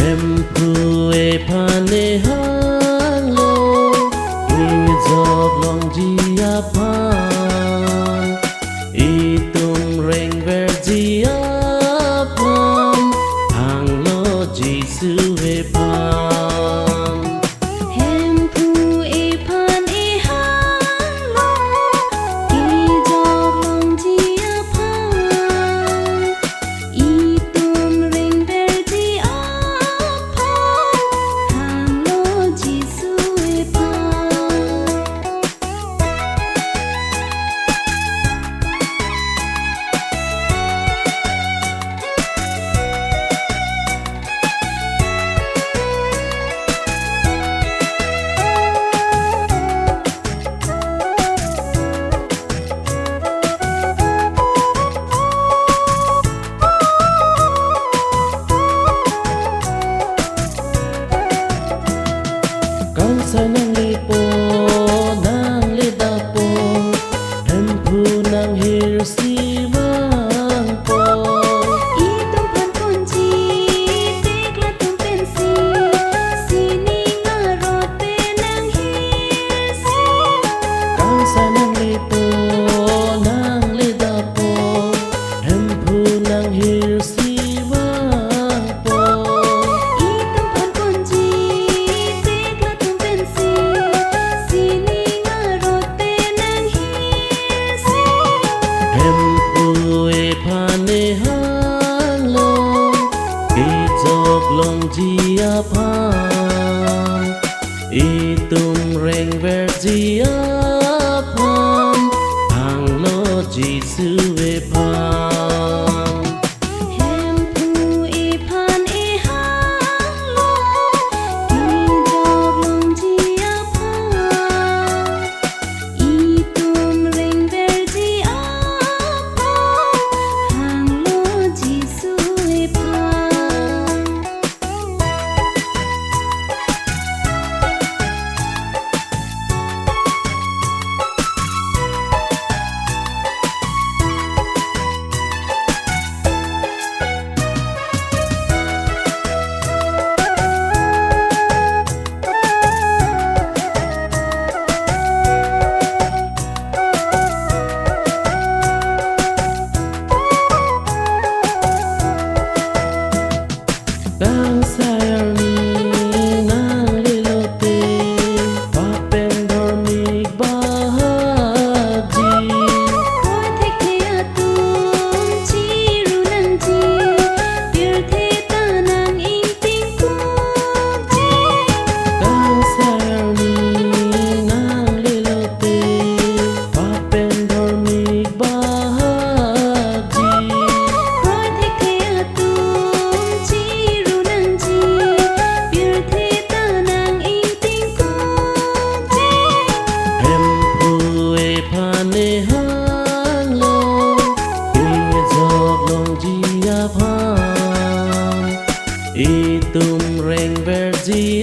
Em phu Ephan Ehanglo Izog long dia pan Itum reng verdia pan Hanglo jisu Ephan Em phu Ephan Ehanglo Izog long dia pan Itum reng verdia Kang sa nang lipo, nang lidapo Em phu nang hirsiwang po Itong pankunci, tiklat ng pensi Sining arote ng hirsi Kang sa nang lipo, nang lidapo Em phu nang hirsiwang po Itong pankunci, tiklat ng pensi Sining arote ng hirsi Em phu Ephan Ehanglo Izog long dia pan Itum reng verdia pan Hanglo jisu Ephan Em phu Ephan Ehanglo Izog long dia pan Itum reng verdia pan Hanglo jisu Ephan Kang sayang ni nang lilote Papen dormig bahagi Kotek niyatung ciru nanti Pirte tanang inting kuji Kang sayang ni nang lilote Papen dormig bahagi Kotek niyatung ciru nanti Pirte tanang inting kuji Em phu Ephan Ehanglo Izog long dia pan Itum reng verdia